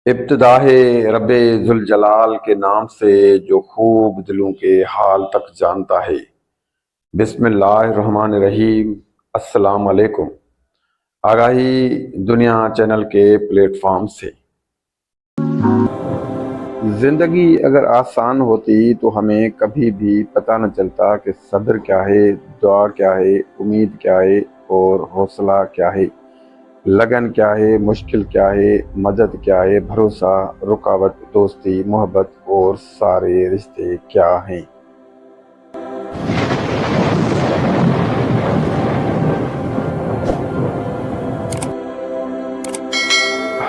ابتدا ہے رب ذوالجلال کے نام سے جو خوب دلوں کے حال تک جانتا ہے۔ بسم اللہ الرحمن الرحیم۔ السلام علیکم۔ آگاہی دنیا چینل کے پلیٹ فارم سے۔ زندگی اگر آسان ہوتی تو ہمیں کبھی بھی پتہ نہ چلتا کہ صبر کیا ہے، دعا کیا ہے، امید کیا ہے اور حوصلہ کیا ہے، لگن کیا ہے، مشکل کیا ہے، مدد کیا ہے، بھروسہ، رکاوٹ، دوستی، محبت اور سارے رشتے کیا ہیں۔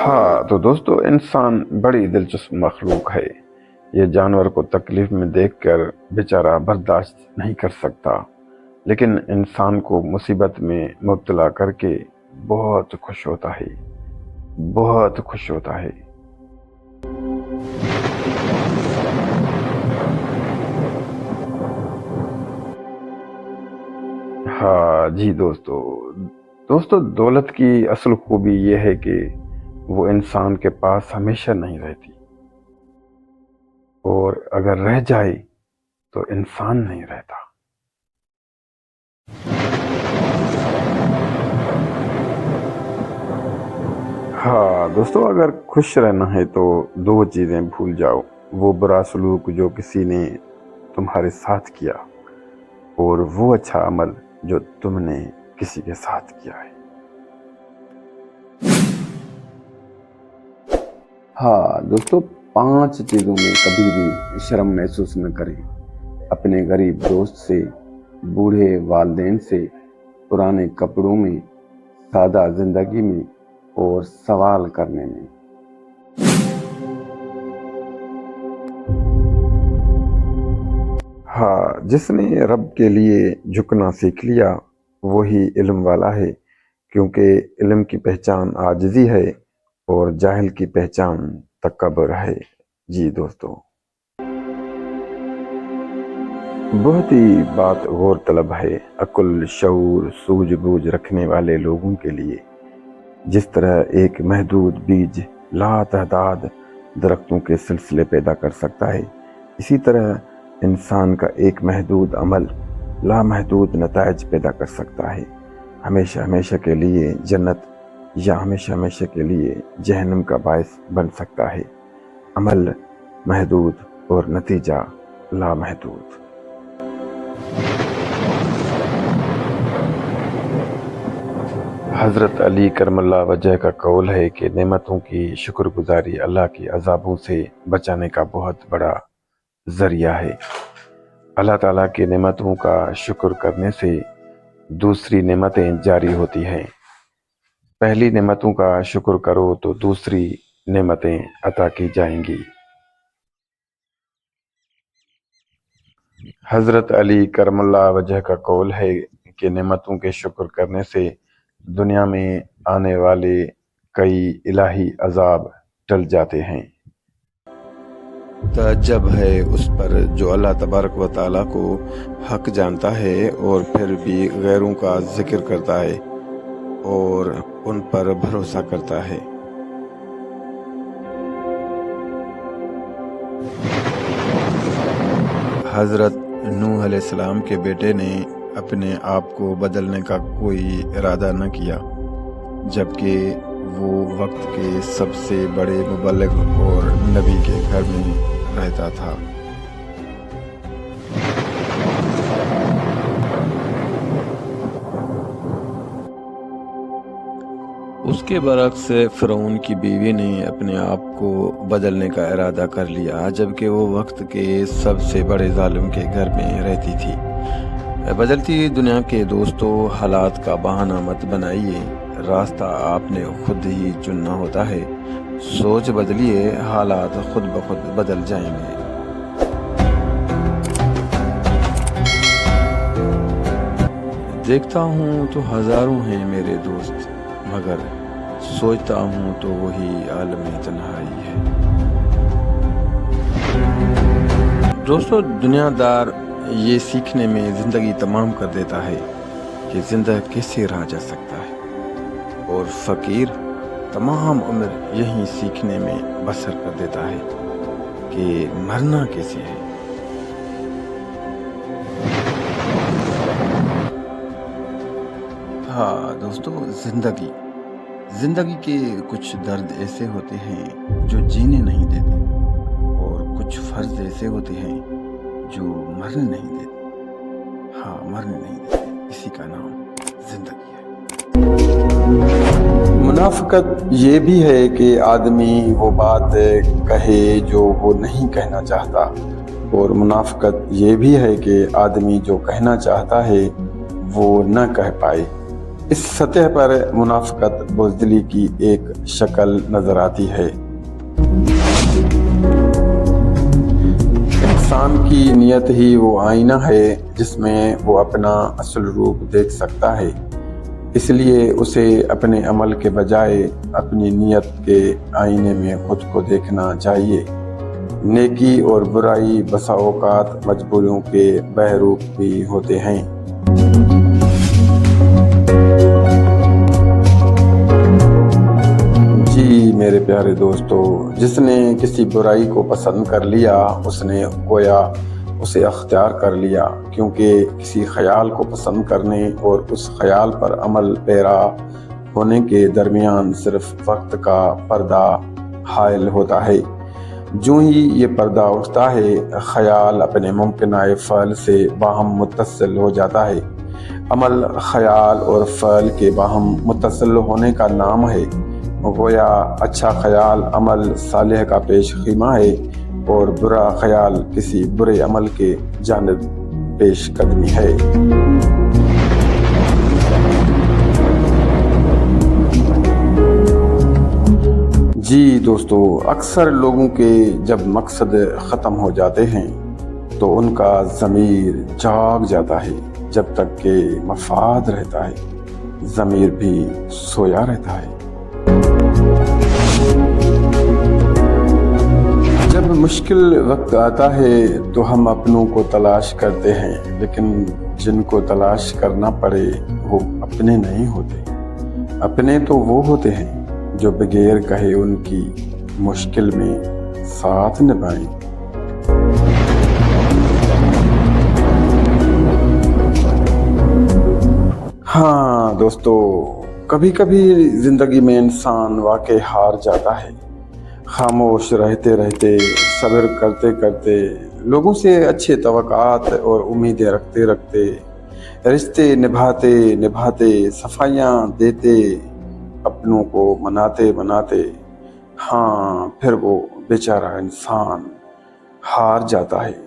ہاں تو دوستو، انسان بڑی دلچسپ مخلوق ہے۔ یہ جانور کو تکلیف میں دیکھ کر بیچارہ برداشت نہیں کر سکتا، لیکن انسان کو مصیبت میں مبتلا کر کے بہت خوش ہوتا ہے، بہت خوش ہوتا ہے۔ ہاں جی دوستو دولت کی اصل خوبی یہ ہے کہ وہ انسان کے پاس ہمیشہ نہیں رہتی، اور اگر رہ جائے تو انسان نہیں رہتا۔ ہاں دوستو، اگر خوش رہنا ہے تو دو چیزیں بھول جاؤ: وہ برا سلوک جو کسی نے تمہارے ساتھ کیا، اور وہ اچھا عمل جو تم نے کسی کے ساتھ کیا ہے۔ ہاں دوستو، 5 چیزوں میں کبھی بھی شرم محسوس نہ کریں: اپنے غریب دوست سے، بوڑھے والدین سے، پرانے کپڑوں میں، سادہ زندگی میں اور سوال کرنے میں۔ ہاں، جس نے رب کے لیے جھکنا سیکھ لیا وہی علم والا ہے، کیونکہ علم کی پہچان عاجزی ہے اور جاہل کی پہچان تکبر ہے۔ جی دوستو، بہت ہی بات غور طلب ہے عقل، شعور، سوجھ بوجھ رکھنے والے لوگوں کے لیے۔ جس طرح ایک محدود بیج لاتعداد درختوں کے سلسلے پیدا کر سکتا ہے، اسی طرح انسان کا ایک محدود عمل لامحدود نتائج پیدا کر سکتا ہے۔ ہمیشہ ہمیشہ کے لیے جنت یا ہمیشہ ہمیشہ کے لیے جہنم کا باعث بن سکتا ہے۔ عمل محدود اور نتیجہ لامحدود۔ حضرت علی کرم اللہ وجہ کا قول ہے کہ نعمتوں کی شکر گزاری اللہ کی عذابوں سے بچانے کا بہت بڑا ذریعہ ہے۔ اللہ تعالیٰ کی نعمتوں کا شکر کرنے سے دوسری نعمتیں جاری ہوتی ہیں۔ پہلی نعمتوں کا شکر کرو تو دوسری نعمتیں عطا کی جائیں گی۔ حضرت علی کرم اللہ وجہ کا قول ہے کہ نعمتوں کے شکر کرنے سے دنیا میں آنے والے کئی الہی عذاب ٹل جاتے ہیں۔ تعجب ہے اس پر جو اللہ تبارک و تعالیٰ کو حق جانتا ہے اور پھر بھی غیروں کا ذکر کرتا ہے اور ان پر بھروسہ کرتا ہے۔ حضرت نوح علیہ السلام کے بیٹے نے اپنے آپ کو بدلنے کا کوئی ارادہ نہ کیا، جبکہ وہ وقت کے سب سے بڑے مبلغ اور نبی کے گھر میں رہتا تھا۔ اس کے برعکس فرعون کی بیوی نے اپنے آپ کو بدلنے کا ارادہ کر لیا، جبکہ وہ وقت کے سب سے بڑے ظالم کے گھر میں رہتی تھی۔ بدلتی دنیا کے دوستو، حالات کا بہانہ مت بنائیے، راستہ آپ نے خود ہی چننا ہوتا ہے۔ سوچ بدلیے، حالات خود بخود بدل جائیں گے۔ دیکھتا ہوں تو ہزاروں ہیں میرے دوست، مگر سوچتا ہوں تو وہی عالم تنہائی ہے۔ دوستو، دنیا دار یہ سیکھنے میں زندگی تمام کر دیتا ہے کہ زندہ کیسے رہا جا سکتا ہے، اور فقیر तमाम उम्र यही सीखने में बसर कर देता है कि मरना कैसे है। हाँ दोस्तों, जिंदगी के कुछ दर्द ऐसे होते हैं जो जीने नहीं देते, और कुछ फर्ज ऐसे होते हैं जो मरने नहीं देते। हाँ, मरने नहीं देते, इसी का नाम जिंदगी है। मुनाफिकत ये भी है कि आदमी वो बात कहे जो वो नहीं कहना चाहता, और मुनाफिकत ये भी है कि आदमी जो कहना चाहता है वो न कह पाए। इस सतह पर मुनाफिकत बुज़दिली की एक शक्ल नजर आती है। इंसान की नियत ही वो आईना है जिसमें वो अपना असल रूप देख सकता है, इसलिए उसे अपने अमल के बजाय अपनी नियत के आईने में खुद को देखना चाहिए। नेकी और बुराई बसा औकात मजबूरियों के बहरूप भी होते हैं। मेरे प्यारे दोस्तों, जिसने किसी बुराई को पसंद कर लिया उसने गोया उसे अख्तियार कर लिया, क्योंकि किसी ख्याल को पसंद करने और उस ख्याल पर अमल पैरा होने के दरमियान सिर्फ वक्त का पर्दा हायल होता है। जो ही ये पर्दा उठता है, ख्याल अपने मुमकिन फ़अल से बाहम मुत्तसिल हो जाता है। अमल ख्याल और फ़अल के बाहम मुत्तसिल होने का नाम है। गोया अच्छा ख्याल अमल सालेह का पेश खीमा है, और बुरा ख्याल किसी बुरे अमल के जानिब पेश कदमी है। जी दोस्तों, अक्सर लोगों के जब मकसद ख़त्म हो जाते हैं तो उनका ज़मीर जाग जाता है। जब तक के मफाद रहता है, ज़मीर भी सोया रहता है। जब मुश्किल वक्त आता है तो हम अपनों को तलाश करते हैं, लेकिन जिनको तलाश करना पड़े वो अपने नहीं होते। अपने तो वो होते हैं जो बगैर कहे उनकी मुश्किल में साथ निभाएं। हाँ दोस्तों, कभी कभी जिंदगी में इंसान वाकई हार जाता है। खामोश रहते रहते, सब्र करते करते, लोगों से अच्छे तवक्कात और उम्मीदें रखते रखते, रिश्ते निभाते निभाते, सफाइयाँ देते, अपनों को मनाते मनाते, हाँ फिर वो बेचारा इंसान हार जाता है।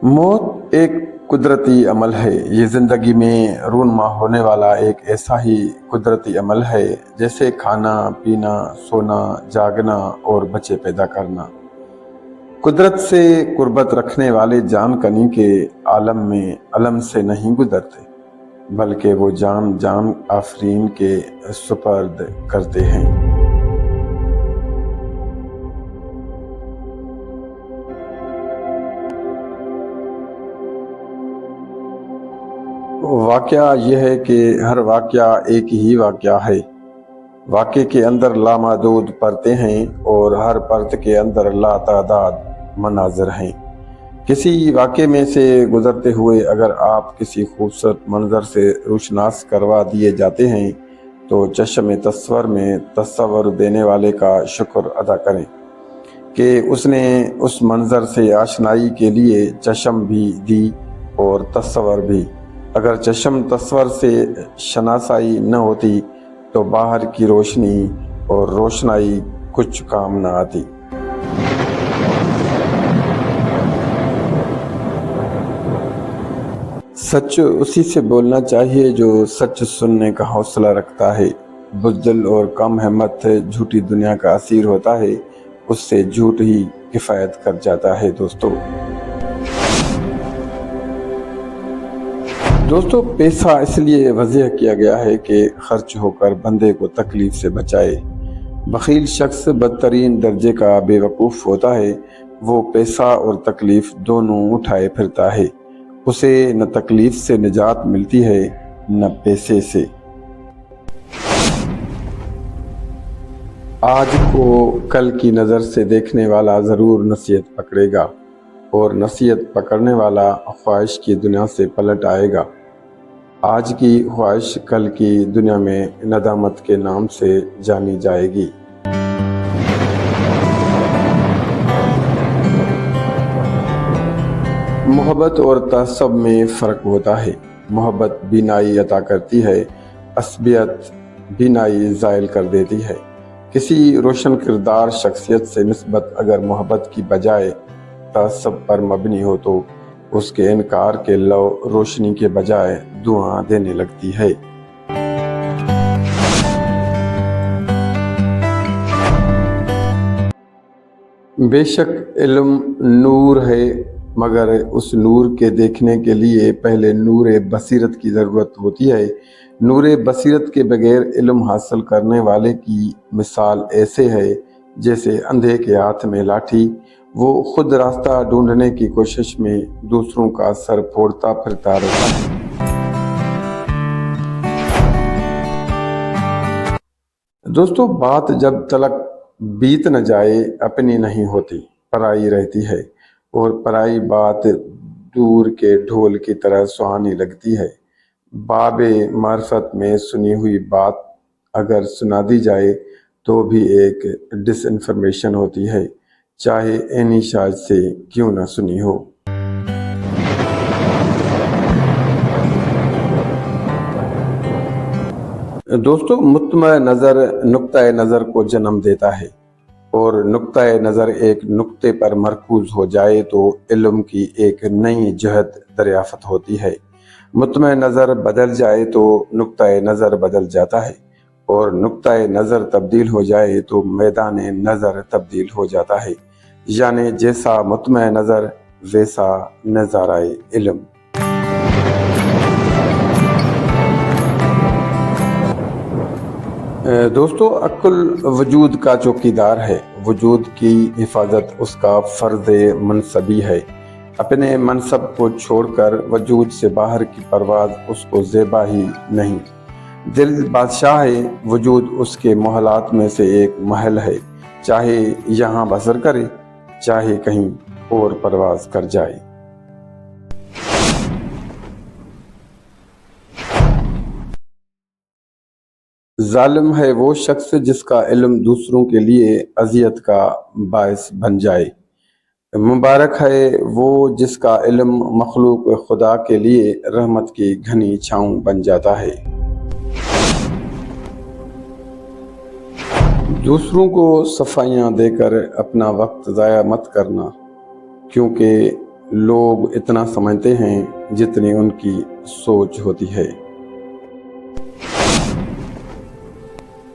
मौत एक कुदरती अमल है। ये ज़िंदगी में रूनमा होने वाला एक ऐसा ही कुदरती अमल है जैसे खाना पीना, सोना, जागना और बच्चे पैदा करना। कुदरत से कुर्बत रखने वाले जान कनी के आलम में अलम से नहीं गुजरते, बल्कि वो जान जान आफरीन के सुपर्द करते हैं। वाक़या यह है कि हर वाक़या एक ही वाक़या है। वाक़े के अंदर लामादूद परतें हैं और हर परत के अंदर लातादाद मनाज़र हैं। किसी वाक़े में से गुज़रते हुए अगर आप किसी खूबसूरत मंज़र से रोशनास करवा दिए जाते हैं तो चश्म तस्वर में तस्वर देने वाले का शुक्र अदा करें कि उसने उस मंज़र से आशनाई के लिए चश्म भी दी और तस्वर भी। अगर चश्म तस्वर से शनासाई न होती तो बाहर की रोशनी और रोशनाई कुछ काम न आती। सच उसी से बोलना चाहिए जो सच सुनने का हौसला रखता है। बुज़दिल और कम हिम्मत झूठी दुनिया का असीर होता है, उससे झूठ ही किफ़ायत कर जाता है। दोस्तों पैसा इसलिए वज़ीह किया गया है कि खर्च होकर बंदे को तकलीफ से बचाए। बखील शख्स बदतरीन दर्जे का बेवकूफ़ होता है। वो पैसा और तकलीफ दोनों उठाए फिरता है उसे न तकलीफ से निजात मिलती है न पैसे से। आज को कल की नज़र से देखने वाला ज़रूर नसीहत पकड़ेगा और नसीहत पकड़ने वाला ख्वाहिश की दुनिया से पलट आएगा। आज की ख्वाहिश कल की दुनिया में नदामत के नाम से जानी जाएगी। मोहब्बत और तअस्सुब में फ़र्क होता है। मोहब्बत बीनाई अता करती है, असबियत बीनाई ज़ाइल कर देती है। किसी रोशन किरदार शख्सियत से निस्बत अगर मोहब्बत की बजाय तअस्सुब पर मबनी हो तो उसके इनकार के लौ रोशनी के बजाय धुआं देने लगती है। बेशक इल्म नूर है, मगर उस नूर के देखने के लिए पहले नूर बसीरत की ज़रूरत होती है। नूर बसीरत के बगैर इल्म हासिल करने वाले की मिसाल ऐसे है जैसे अंधे के हाथ में लाठी, वो खुद रास्ता ढूंढने की कोशिश में दूसरों का सर फोड़ता फिरता रहता है। दोस्तों, बात जब तलक बीत न जाए अपनी नहीं होती, पराई रहती है, और पराई बात दूर के ढोल की तरह सुहानी लगती है। बाबे मार्फत में सुनी हुई बात अगर सुना दी जाए तो भी एक डिसइंफॉर्मेशन होती है, चाहे एनी शायद से क्यों ना सुनी हो। दोस्तों, मुत्तमय नज़र नुक्ता नज़र को जन्म देता है, और नुक्ता नज़र एक नुक्ते पर मरकूज हो जाए तो इल्म की एक नई जहत दरियाफ्त होती है। मुत्तमय नज़र बदल जाए तो नुक्ता नज़र बदल जाता है, और नुक्ता नज़र तब्दील हो जाए तो मैदान नज़र तब्दील हो जाता है। यानी जैसा मुत्तमय नज़र वैसा नज़ाराए इल्म। दोस्तों, अक्ल वजूद का चौकीदार है। वजूद की हिफाजत उसका फ़र्ज़ मनसबी है। अपने मनसब को छोड़कर वजूद से बाहर की परवाज़ उसको ज़ेबा ही नहीं। दिल बादशाह है, वजूद उसके महलात में से एक महल है, चाहे यहाँ बसर करे चाहे कहीं और परवाज़ कर जाए। जालिम है वो शख्स जिसका इल्म दूसरों के लिए अजियत का बायस बन जाए। मुबारक है वो जिसका इल्म मखलूक खुदा के लिए रहमत की घनी छाँव बन जाता है। दूसरों को सफाइयाँ देकर अपना वक्त ज़ाया मत करना, क्योंकि लोग इतना समझते हैं जितनी उनकी सोच होती है।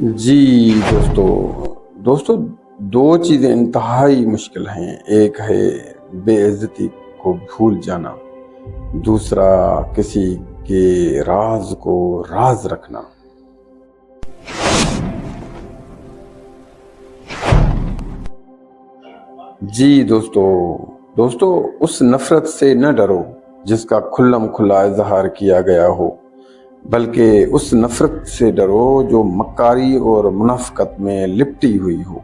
जी दोस्तों, दो चीज़ें इंतहाई मुश्किल हैं। एक है बेइज्जती को भूल जाना, दूसरा किसी के राज को राज रखना। जी दोस्तों, उस नफरत से न डरो जिसका खुल्लम खुल्ला इजहार किया गया हो, बल्कि उस नफरत से डरो जो मक्कारी और मुनाफिकत में लिपटी हुई हो।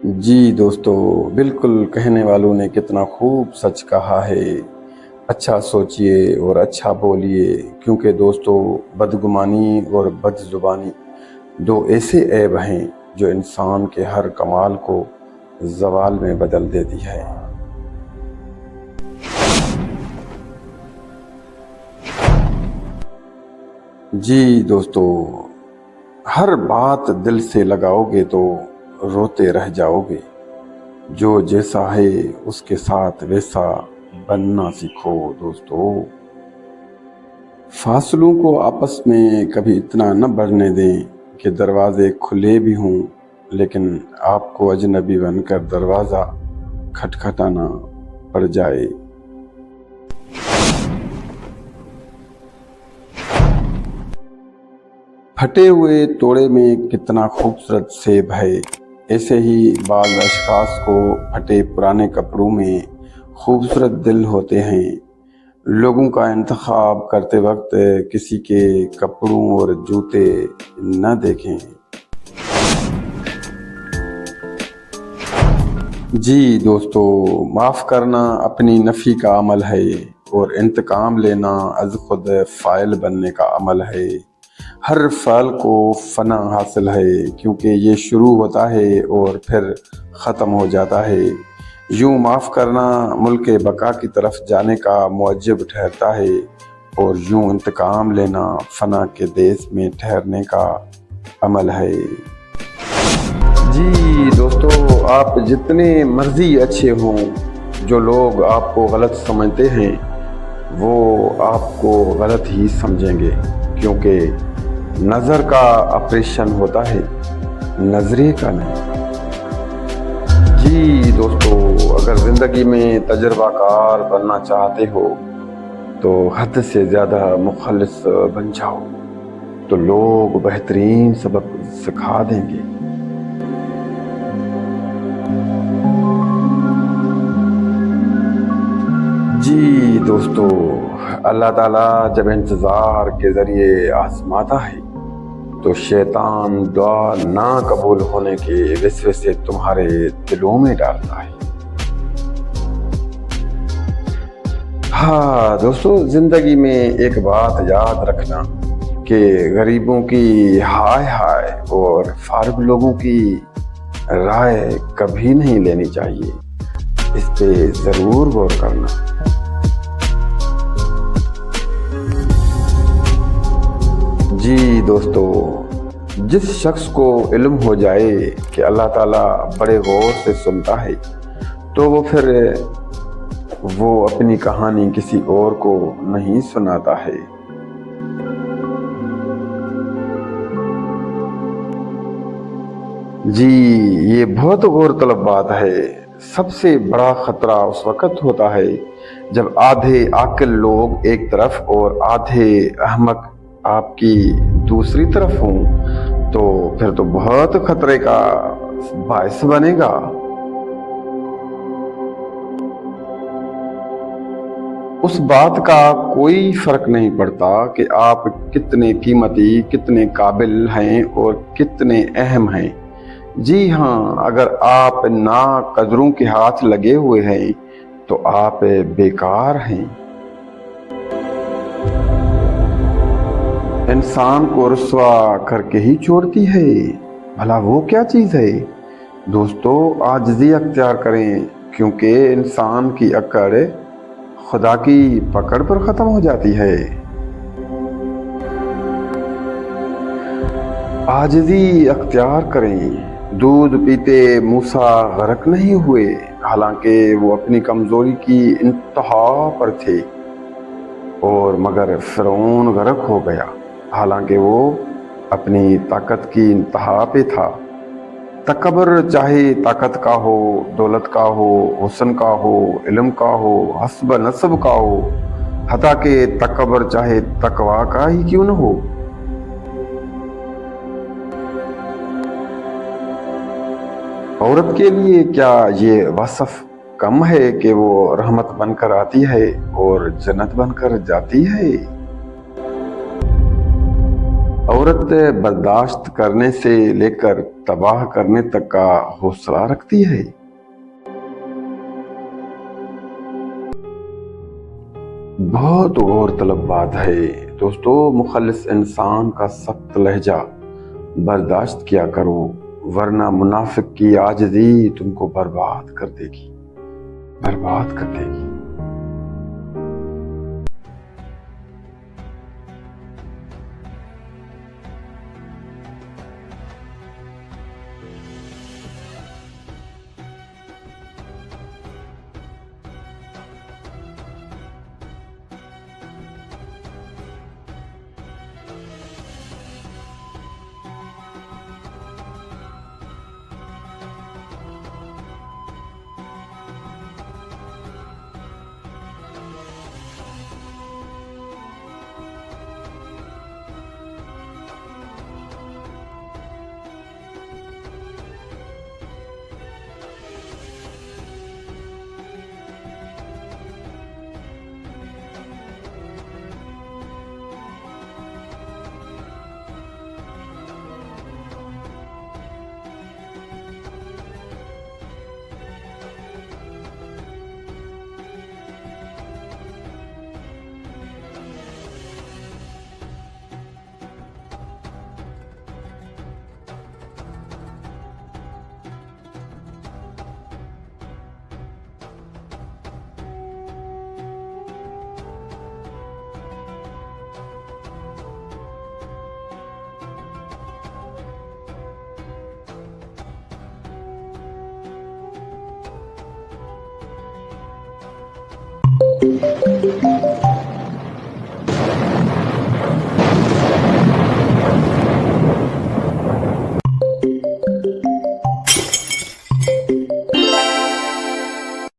जी दोस्तों, बिल्कुल कहने वालों ने कितना खूब सच कहा है। अच्छा सोचिए और अच्छा बोलिए, क्योंकि दोस्तों बदगुमानी और बदजुबानी दो ऐसे ऐब हैं जो इंसान के हर कमाल को ज़वाल में बदल देती है। जी दोस्तों, हर बात दिल से लगाओगे तो रोते रह जाओगे। जो जैसा है उसके साथ वैसा बनना सीखो दोस्तों। फासलों को आपस में कभी इतना न बढ़ने दें कि दरवाजे खुले भी हों, लेकिन आपको अजनबी बनकर दरवाज़ा खटखटाना पड़ जाए। फटे हुए तोड़े में कितना खूबसूरत सेब है, ऐसे ही बाज़ अशख़ास को फटे पुराने कपड़ों में खूबसूरत दिल होते हैं। लोगों का इंतखाब करते वक्त किसी के कपड़ों और जूते न देखें। जी दोस्तों, माफ़ करना अपनी नफ़ी का अमल है और इंतकाम लेना अज़ खुद फ़ाइल बनने का अमल है। हर फ़ाइल को फ़ना हासिल है, क्योंकि ये शुरू होता है और फिर ख़त्म हो जाता है। यूँ माफ़ करना मुल्क बका की तरफ जाने का मुअज्जिब ठहरता है और यूँ इंतकाम लेना फ़ना के देश में ठहरने का अमल है। जी दोस्तों, आप जितने मर्जी अच्छे हों, जो लोग आपको गलत समझते हैं वो आपको गलत ही समझेंगे, क्योंकि नज़र का ऑपरेशन होता है, नजरिए का नहीं। जी दोस्तों, अगर ज़िंदगी में तजर्बाकार बनना चाहते हो तो हद से ज़्यादा मुखलिस बन जाओ, तो लोग बेहतरीन सबक सिखा देंगे। जी दोस्तों, अल्लाह ताला जब इंतज़ार के ज़रिए आज़माता है तो शैतान दुआ ना कबूल होने के वसवसे तुम्हारे दिलों में डालता है। हाँ दोस्तों, जिंदगी में एक बात याद रखना कि गरीबों की हाय हाय और फारिग लोगों की राय कभी नहीं लेनी चाहिए। इस पे जरूर गौर करना। जी दोस्तों, जिस शख्स को इल्म हो जाए कि अल्लाह ताला बड़े गौर से सुनता है, तो वो अपनी कहानी किसी और को नहीं सुनाता है। जी, ये बहुत गौरतलब बात है। सबसे बड़ा खतरा उस वक्त होता है जब आधे आकिल लोग एक तरफ और आधे अहमक आपकी दूसरी तरफ हों, तो फिर तो बहुत खतरे का बायस बनेगा। उस बात का कोई फर्क नहीं पड़ता कि आप कितने कीमती, कितने काबिल हैं और कितने अहम हैं। जी हाँ, अगर आप ना कदरों के हाथ लगे हुए हैं तो आप बेकार हैं। इंसान को रुसवा करके ही छोड़ती है, भला वो क्या चीज है? दोस्तों, आजिज़ी अख्तियार करें, क्योंकि इंसान की अकड़ खुदा की पकड़ पर खत्म हो जाती है। आजिज़ी अख्तियार करें। दूध पीते मूसा गरक नहीं हुए, हालांकि वो अपनी कमजोरी की इंतहा पर थे, और मगर फिरौन गरक हो गया, हालांकि वो अपनी ताकत की इंतहा पे था। तकबर चाहे ताकत का हो, दौलत का हो, हुस्न का हो, इल्म का हो, हस्ब नस्ब का हो, हता के तकबर चाहे तकवा का ही क्यों न हो। औरत के लिए क्या ये वसफ कम है कि वो रहमत बनकर आती है और जन्नत बनकर जाती है? औरत बर्दाश्त करने से लेकर तबाह करने तक का हौसला रखती है। बहुत गौरतलब बात है दोस्तों, मुखलिस इंसान का सख्त लहजा बर्दाश्त किया करो, वरना मुनाफिक की आजिज़ी तुमको बर्बाद कर देगी, बर्बाद कर देगी।